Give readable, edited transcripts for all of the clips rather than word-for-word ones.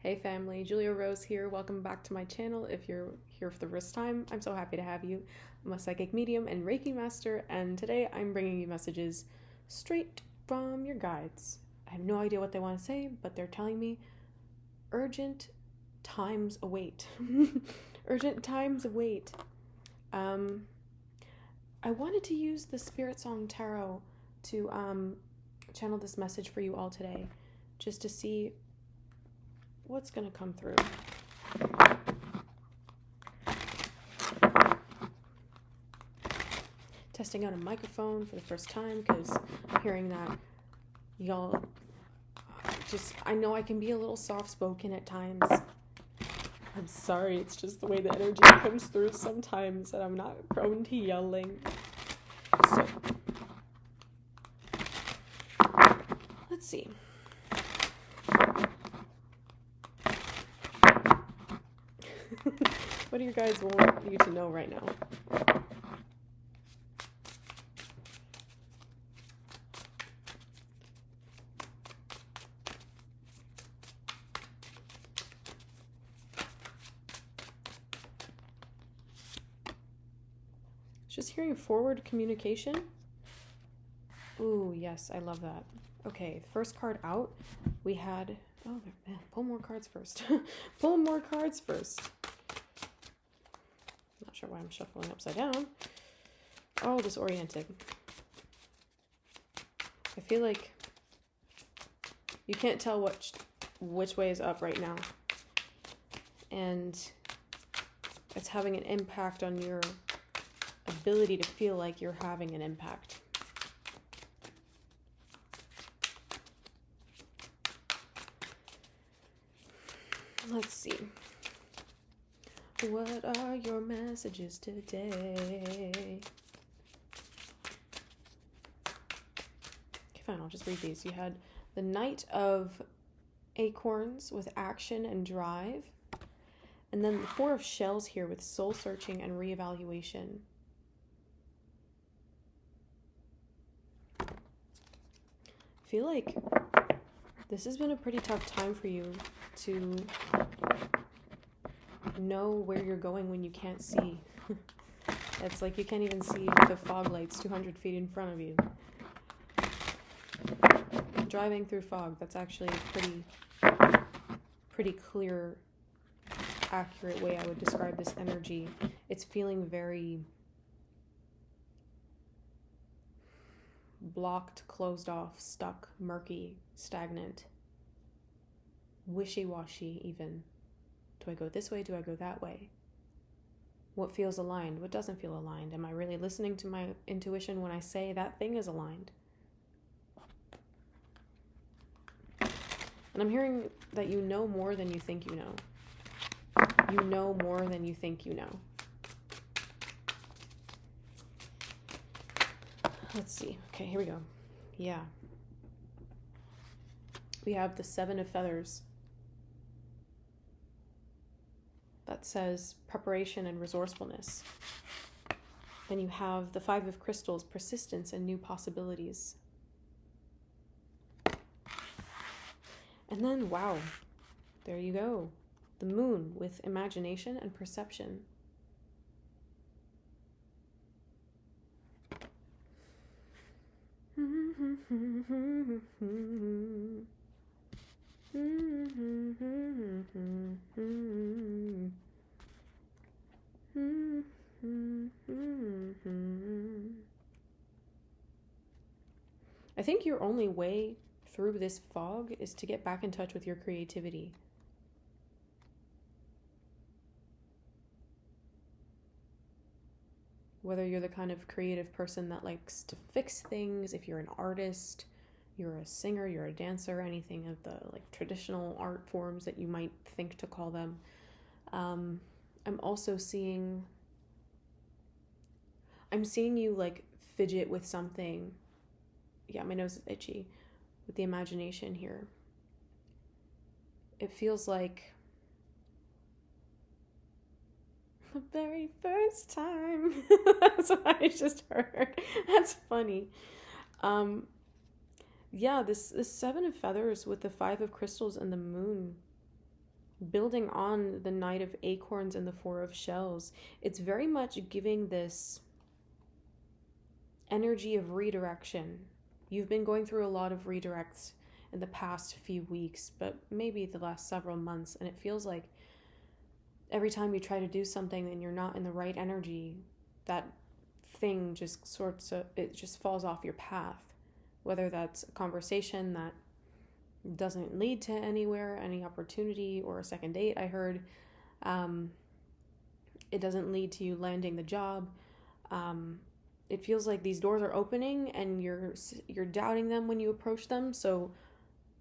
Hey family, Julia Rose here. Welcome back to my channel. If you're here for the first time, I'm so happy to have you. I'm a psychic medium and Reiki master, and today I'm bringing you messages straight from your guides. I have no idea what they want to say, but they're telling me urgent times await. Urgent times await. I wanted to use the Spirit Song Tarot to channel this message for you all today, just to see what's going to come through. Testing out a microphone for the first time because I'm hearing that y'all I know I can be a little soft-spoken at times. I'm sorry, it's just the way the energy comes through sometimes that I'm not prone to yelling. So, let's see. What do you guys want you to know right now? Just hearing forward communication. Ooh, yes, I love that. Okay, first card out, we had... Oh, man, pull more cards first. Pull more cards first. Not sure why I'm shuffling upside down. All disoriented. I feel like you can't tell which way is up right now. And it's having an impact on your ability to feel like you're having an impact. Let's see. What are your messages today? Okay, fine, I'll just read these. You had the Knight of Acorns with action and drive. And then the Four of Shells here with soul searching and reevaluation. I feel like this has been a pretty tough time for you to know where you're going when you can't see. It's like you can't even see the fog lights 200 feet in front of you. Driving through fog, that's actually a pretty clear, accurate way I would describe this energy. It's feeling very blocked, closed off, stuck, murky, stagnant, wishy-washy even. Do I go this way? Do I go that way? What feels aligned? What doesn't feel aligned? Am I really listening to my intuition when I say that thing is aligned? And I'm hearing that you know more than you think you know. You know more than you think you know. Let's see. Okay, here we go. Yeah. We have the Seven of Feathers. That says preparation and resourcefulness. Then you have the Five of Crystals, persistence and new possibilities. And then, wow, there you go. The Moon with imagination and perception. I think your only way through this fog is to get back in touch with your creativity. Whether you're the kind of creative person that likes to fix things, if you're an artist, you're a singer, you're a dancer, anything of the like traditional art forms that you might think to call them. I'm also seeing you like fidget with something. Yeah, my nose is itchy with the imagination here. It feels like the very first time. That's what I just heard. That's funny. Yeah, this Seven of Feathers with the Five of Crystals and the Moon building on the Knight of Acorns and the Four of Shells, it's very much giving this energy of redirection. You've been going through a lot of redirects in the past few weeks, but maybe the last several months, and it feels like every time you try to do something and you're not in the right energy, that thing just it just falls off your path. Whether that's a conversation that doesn't lead to anywhere, any opportunity, or a second date, I heard. It doesn't lead to you landing the job. It feels like these doors are opening and you're doubting them when you approach them, so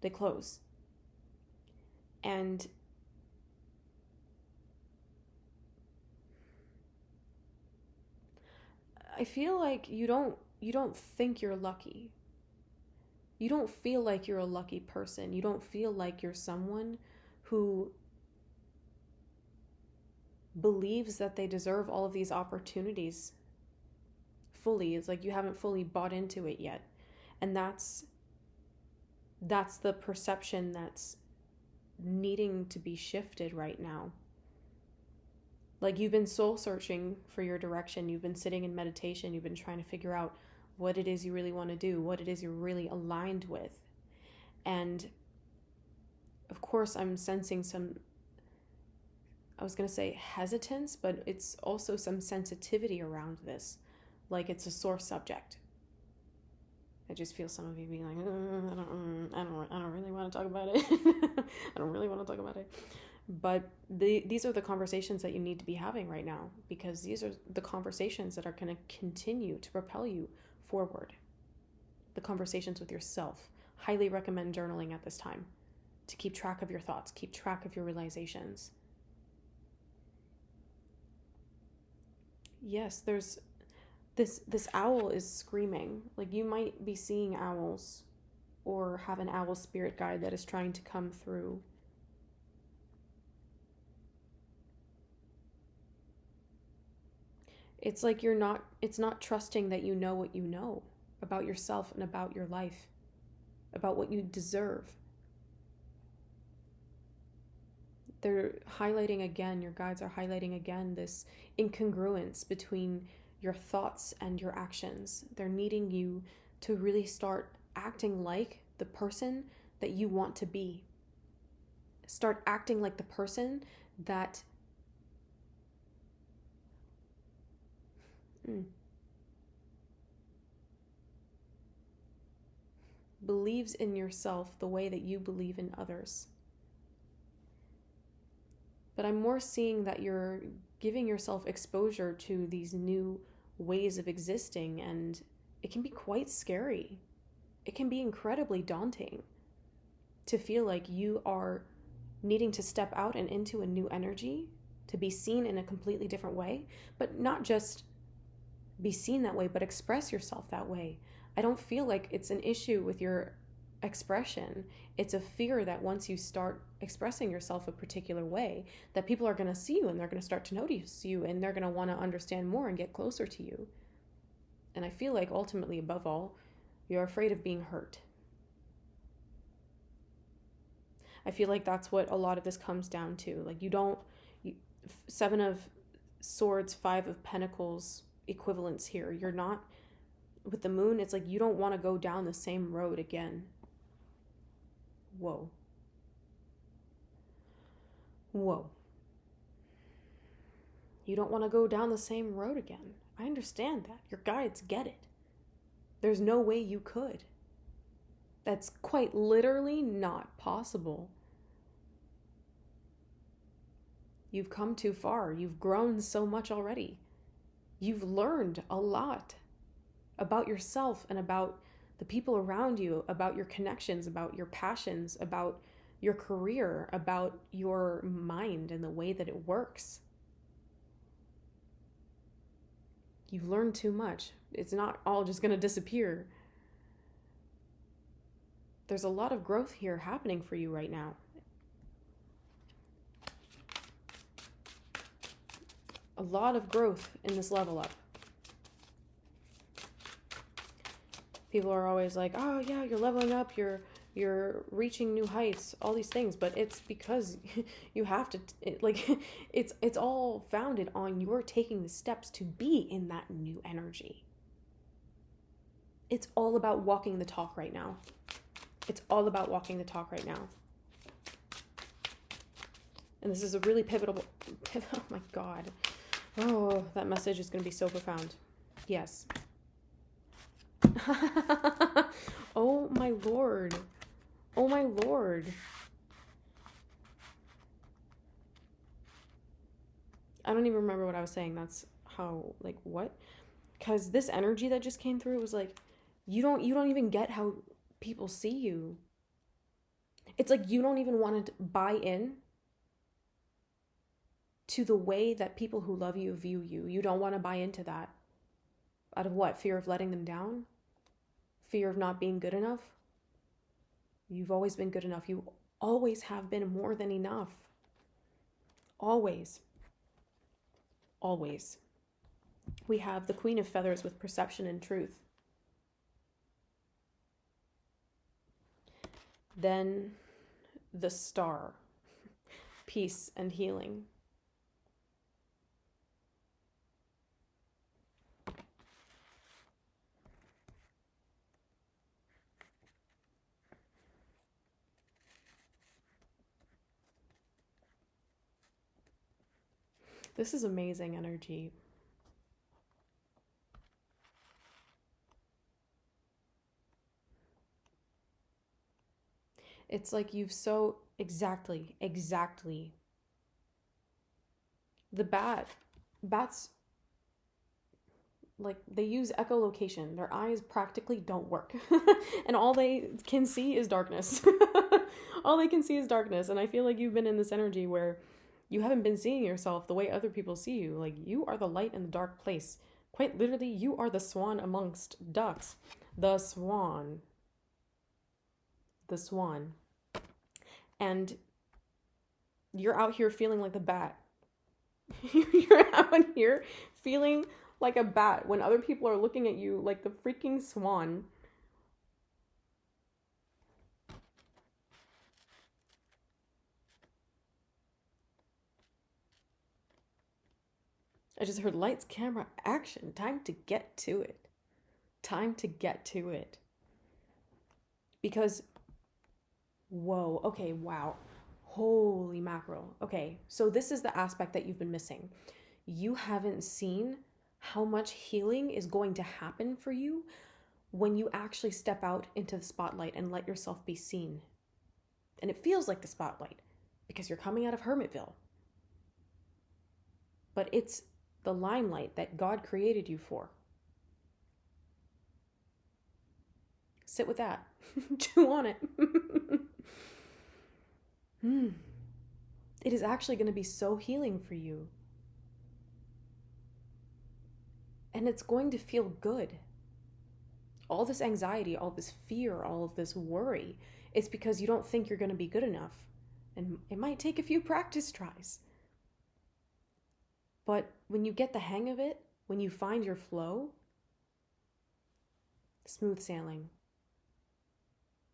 they close. And I feel like you don't think you're lucky. You don't feel like you're a lucky person. You don't feel like you're someone who believes that they deserve all of these opportunities fully. It's like you haven't fully bought into it yet. And that's the perception that's needing to be shifted right now. Like, you've been soul searching for your direction. You've been sitting in meditation. You've been trying to figure out what it is you really want to do, what it is you're really aligned with. And of course, I'm sensing some, I was going to say hesitance, but it's also some sensitivity around this. Like it's a sore subject. I just feel some of you being like, I don't really want to talk about it. I don't really want to talk about it. But these are the conversations that you need to be having right now, because these are the conversations that are going to continue to propel you forward. The conversations with yourself. Highly recommend journaling at this time to keep track of your thoughts, keep track of your realizations. Yes, there's this owl is screaming. Like, you might be seeing owls or have an owl spirit guide that is trying to come through. It's like it's not trusting that you know what you know about yourself and about your life, about what you deserve. They're highlighting again, your guides are highlighting again this incongruence between your thoughts and your actions. They're needing you to really start acting like the person that you want to be. Start acting like the person that believes in yourself the way that you believe in others. But I'm more seeing that you're giving yourself exposure to these new ways of existing, and it can be quite scary. It can be incredibly daunting to feel like you are needing to step out and into a new energy, to be seen in a completely different way, but not just be seen that way, but express yourself that way. I don't feel like it's an issue with your expression. It's a fear that once you start expressing yourself a particular way, that people are going to see you and they're going to start to notice you and they're going to want to understand more and get closer to you. And I feel like ultimately, above all, you're afraid of being hurt. I feel like that's what a lot of this comes down to. Like, Seven of Swords, Five of Pentacles equivalence here. You're not, with the moon, it's like you don't want to go down the same road again. Whoa. You don't want to go down the same road again. I understand that. Your guides get it. There's no way you could. That's quite literally not possible. You've come too far. You've grown so much already. You've learned a lot about yourself and about the people around you, about your connections, about your passions, about your career, about your mind and the way that it works. You've learned too much. It's not all just going to disappear. There's a lot of growth here happening for you right now. A lot of growth in this level up. People are always like, oh yeah, you're leveling up, you're you're reaching new heights, all these things, but it's because you have to, it's all founded on your taking the steps to be in that new energy. It's all about walking the talk right now. It's all about walking the talk right now. And this is a really pivotal, oh my God. Oh, that message is going to be so profound. Yes. Oh my Lord. Oh my Lord. I don't even remember what I was saying. That's how, like, what? Because this energy that just came through was like, you don't even get how people see you. It's like you don't even want to buy in to the way that people who love you view you. You don't want to buy into that. Out of what? Fear of letting them down? Fear of not being good enough? You've always been good enough. You always have been more than enough. Always. Always. We have the Queen of Feathers with perception and truth. Then the Star, peace and healing. This is amazing energy. It's like you've so exactly. The bats, like, they use echolocation. Their eyes practically don't work. And all they can see is darkness. All they can see is darkness. And I feel like you've been in this energy where you haven't been seeing yourself the way other people see you. Like, you are the light in the dark place. Quite literally, you are the swan amongst ducks. The swan. The swan. And you're out here feeling like the bat. You're out here feeling like a bat when other people are looking at you like the freaking swan. I just heard lights, camera, action. Time to get to it. Time to get to it. Because, whoa, okay, wow. Holy mackerel. Okay, so this is the aspect that you've been missing. You haven't seen how much healing is going to happen for you when you actually step out into the spotlight and let yourself be seen. And it feels like the spotlight because you're coming out of Hermitville. But it's the limelight that God created you for. Sit with that. Chew on it. It is actually going to be so healing for you. And it's going to feel good. All this anxiety, all this fear, all of this worry, it's because you don't think you're going to be good enough. And it might take a few practice tries. But when you get the hang of it, when you find your flow, smooth sailing.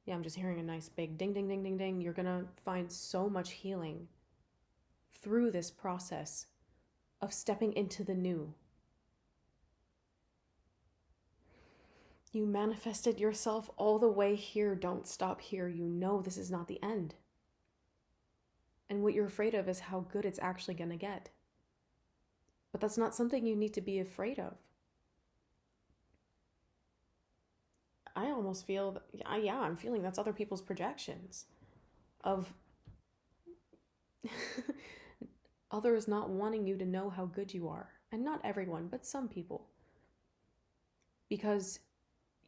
Yeah, I'm just hearing a nice big ding, ding, ding, ding, ding. You're going to find so much healing through this process of stepping into the new. You manifested yourself all the way here. Don't stop here. You know this is not the end. And what you're afraid of is how good it's actually going to get. But that's not something you need to be afraid of. I almost feel, I'm feeling that's other people's projections of others not wanting you to know how good you are. And not everyone, but some people. Because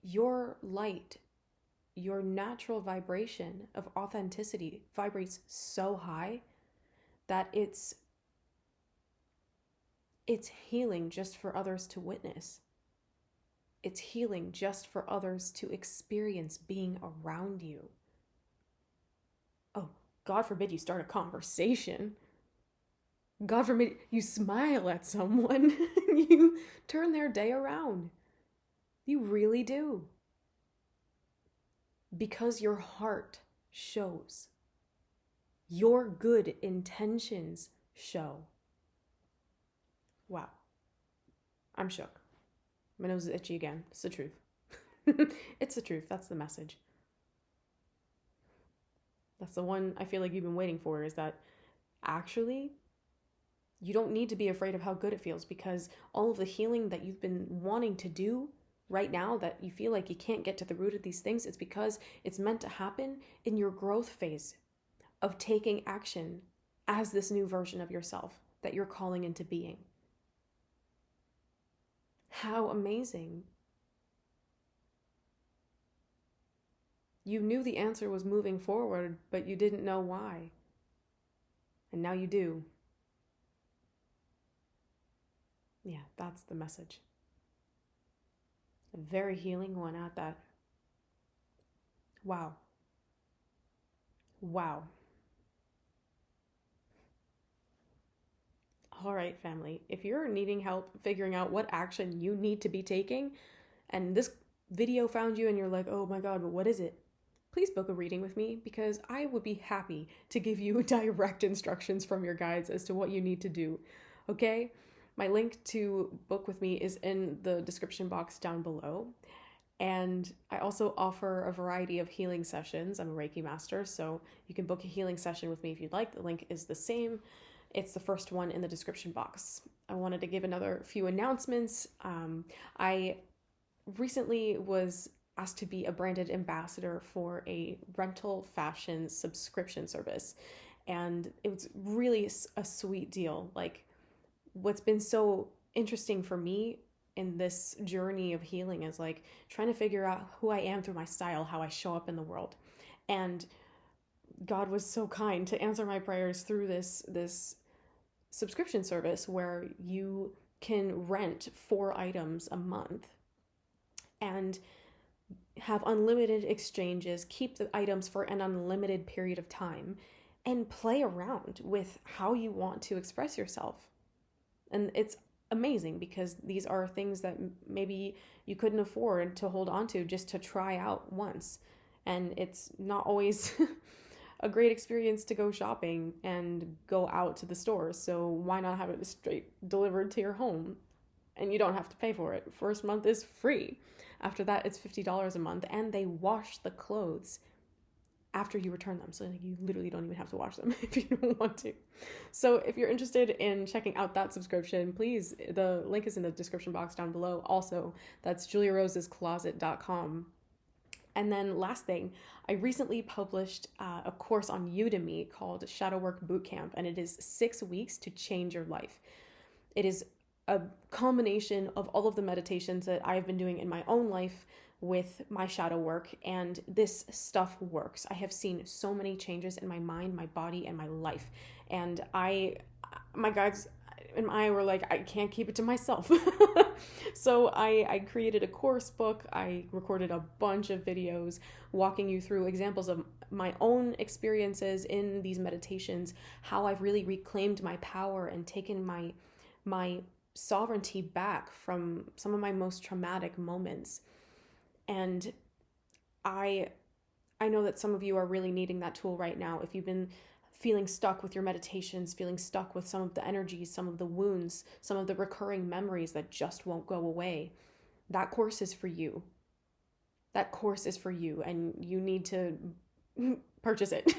your light, your natural vibration of authenticity vibrates so high that it's healing just for others to witness. It's healing just for others to experience being around you. Oh, God forbid you start a conversation. God forbid you smile at someone. You turn their day around. You really do. because your heart shows. Your good intentions show. Wow. I'm shook. My nose is itchy again. It's the truth. It's the truth. That's the message. That's the one I feel like you've been waiting for, is that actually you don't need to be afraid of how good it feels, because all of the healing that you've been wanting to do right now, that you feel like you can't get to the root of these things, it's because it's meant to happen in your growth phase of taking action as this new version of yourself that you're calling into being. How amazing. You knew the answer was moving forward, but you didn't know why. And now you do. Yeah, that's the message. A very healing one at that. Wow. Wow. All right, family. If you're needing help figuring out what action you need to be taking, and this video found you and you're like, oh my God, but what is it? Please book a reading with me, because I would be happy to give you direct instructions from your guides as to what you need to do. Okay? My link to book with me is in the description box down below. And I also offer a variety of healing sessions. I'm a Reiki master, so you can book a healing session with me if you'd like. The link is the same. It's the first one in the description box. I wanted to give another few announcements. I recently was asked to be a branded ambassador for a rental fashion subscription service. And it was really a sweet deal. Like, what's been so interesting for me in this journey of healing is like trying to figure out who I am through my style, how I show up in the world. And God was so kind to answer my prayers through this subscription service where you can rent 4 items a month and have unlimited exchanges, keep the items for an unlimited period of time, and play around with how you want to express yourself. And it's amazing, because these are things that maybe you couldn't afford to hold on to just to try out once. And it's not always a great experience to go shopping and go out to the stores. So why not have it straight delivered to your home? And you don't have to pay for it. First month is free. After that, it's $50 a month, and they wash the clothes after you return them. So like, you literally don't even have to wash them if you don't want to. So if you're interested in checking out that subscription, please, the link is in the description box down below. Also, that's juliarosescloset.com. And then last thing, I recently published a course on Udemy called SHADOW WORK BOOTCAMP, and it is 6 weeks to change your life. It is a combination of all of the meditations that I've been doing in my own life with my shadow work, and this stuff works. I have seen so many changes in my mind, my body, and my life. And my guides and I were like, I can't keep it to myself. So I created a course book. I recorded a bunch of videos walking you through examples of my own experiences in these meditations, how I've really reclaimed my power and taken my sovereignty back from some of my most traumatic moments. And I know that some of you are really needing that tool right now. If you've been feeling stuck with your meditations, feeling stuck with some of the energies, some of the wounds, some of the recurring memories that just won't go away, that course is for you. That course is for you, and you need to purchase it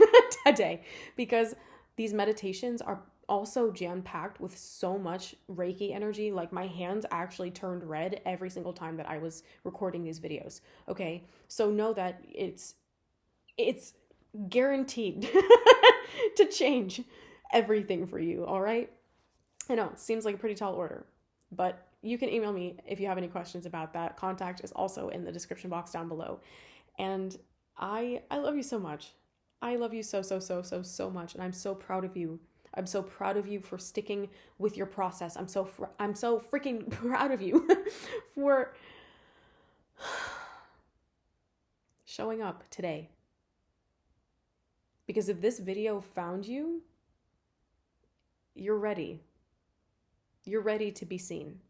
today, because these meditations are also jam-packed with so much Reiki energy. Like, my hands actually turned red every single time that I was recording these videos. Okay, so know that it's guaranteed to change everything for you. All right, I know, seems like a pretty tall order, but you can email me if you have any questions about that. Contact is also in the description box down below. And I love you so much. I love you so much, and I'm so proud of you. I'm so proud of you for sticking with your process. I'm so freaking proud of you for showing up today. Because if this video found you, you're ready. You're ready to be seen.